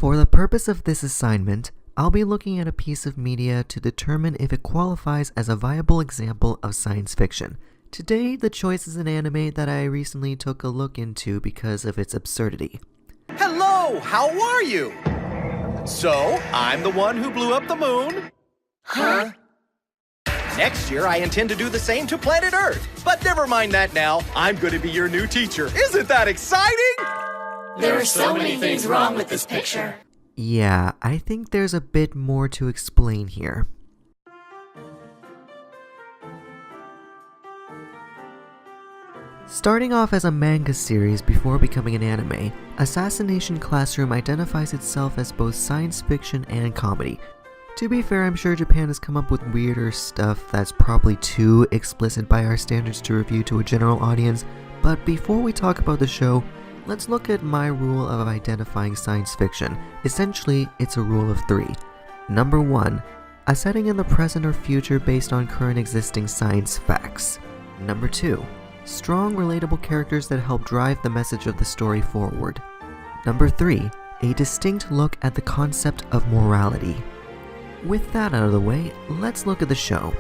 For the purpose of this assignment, I'll be looking at a piece of media to determine if it qualifies as a viable example of science fiction. Today, the choice is an anime that I recently took a look into because of its absurdity. Hello, how are you? So, I'm the one who blew up the moon? Huh? Next year, I intend to do the same to planet Earth. But never mind that now. I'm going to be your new teacher. Isn't that exciting? There are so many things wrong with this picture. Yeah, I think there's a bit more to explain here. Starting off as a manga series before becoming an anime, Assassination Classroom identifies itself as both science fiction and comedy. To be fair, I'm sure Japan has come up with weirder stuff that's probably too explicit by our standards to review to a general audience, but before we talk about the show, let's look at my rule of identifying science fiction. Essentially, it's a rule of 3. Number 1, a setting in the present or future based on current existing science facts. Number 2, strong, relatable characters that help drive the message of the story forward. Number 3, a distinct look at the concept of morality. With that out of the way, let's look at the show.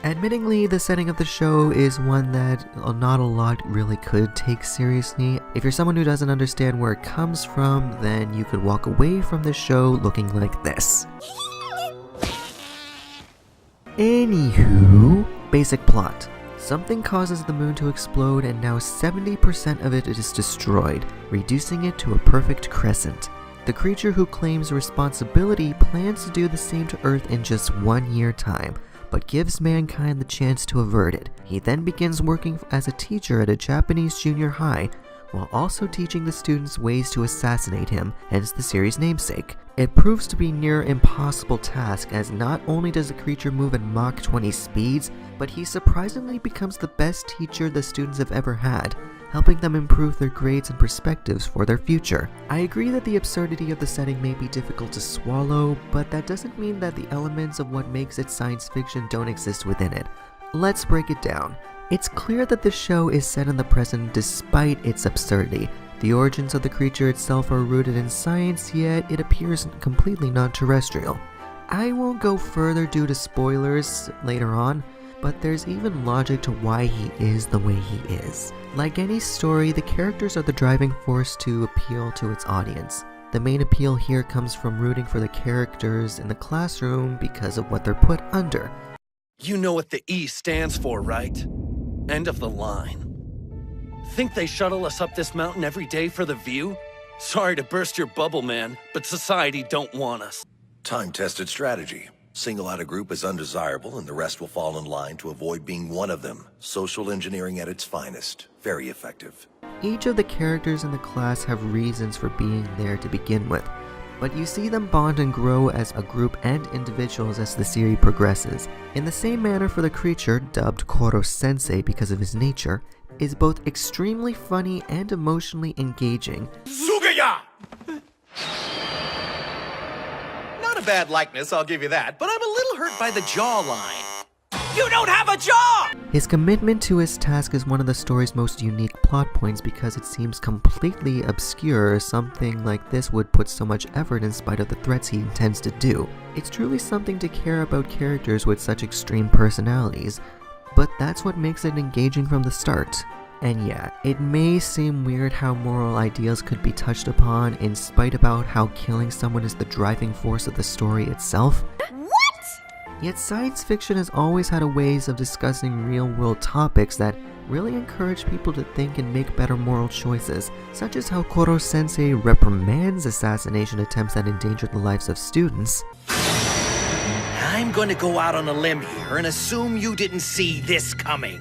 Admittingly, the setting of the show is one that not a lot really could take seriously. If you're someone who doesn't understand where it comes from, then you could walk away from the show looking like this. Anywho, basic plot. Something causes the moon to explode and now 70% of it is destroyed, reducing it to a perfect crescent. The creature who claims responsibility plans to do the same to Earth in just 1 year time, but gives mankind the chance to avert it. He then begins working as a teacher at a Japanese junior high, while also teaching the students ways to assassinate him, hence the series' namesake. It proves to be near impossible task, as not only does the creature move at Mach 20 speeds, but he surprisingly becomes the best teacher the students have ever had, helping them improve their grades and perspectives for their future. I agree that the absurdity of the setting may be difficult to swallow, but that doesn't mean that the elements of what makes it science fiction don't exist within it. Let's break it down. It's clear that the show is set in the present despite its absurdity. The origins of the creature itself are rooted in science, yet it appears completely non-terrestrial. I won't go further due to spoilers later on, but there's even logic to why he is the way he is. Like any story, the characters are the driving force to appeal to its audience. The main appeal here comes from rooting for the characters in the classroom because of what they're put under. You know what the E stands for, right? End of the line. Think they shuttle us up this mountain every day for the view? Sorry to burst your bubble, man, but society don't want us. Time-tested strategy. Single out a group as undesirable and the rest will fall in line to avoid being one of them. Social engineering at its finest. Very effective. Each of the characters in the class have reasons for being there to begin with, but you see them bond and grow as a group and individuals as the series progresses. In the same manner for the creature, dubbed Koro-sensei because of his nature, is both extremely funny and emotionally engaging. Sugaya! Not a bad likeness, I'll give you that, but I'm a little hurt by the jawline. You don't have a jaw! His commitment to his task is one of the story's most unique plot points because it seems completely obscure. Something like this would put so much effort in spite of the threats he intends to do. It's truly something to care about characters with such extreme personalities, but that's what makes it engaging from the start. And yeah, it may seem weird how moral ideals could be touched upon in spite about how killing someone is the driving force of the story itself. Yet science fiction has always had a ways of discussing real-world topics that really encourage people to think and make better moral choices, such as how Koro-sensei reprimands assassination attempts that endanger the lives of students. I'm going to go out on a limb here and assume you didn't see this coming.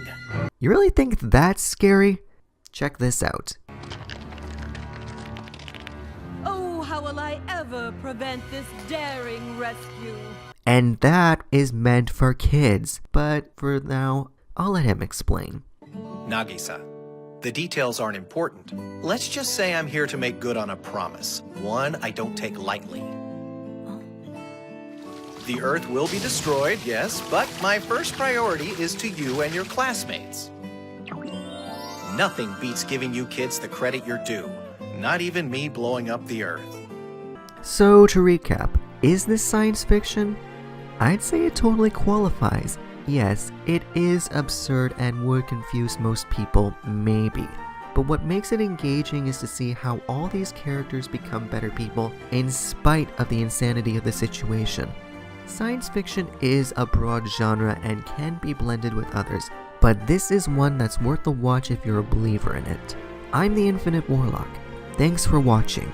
You really think that's scary? Check this out. Oh, how will I ever prevent this daring rescue? And that is meant for kids, but for now, I'll let him explain. Nagisa, the details aren't important. Let's just say I'm here to make good on a promise, one I don't take lightly. The Earth will be destroyed, yes, but my first priority is to you and your classmates. Nothing beats giving you kids the credit you're due, not even me blowing up the Earth. So to recap, is this science fiction? I'd say it totally qualifies. Yes, it is absurd and would confuse most people, maybe. But what makes it engaging is to see how all these characters become better people in spite of the insanity of the situation. Science fiction is a broad genre and can be blended with others, but this is one that's worth the watch if you're a believer in it. I'm the Infinite Warlock. Thanks for watching.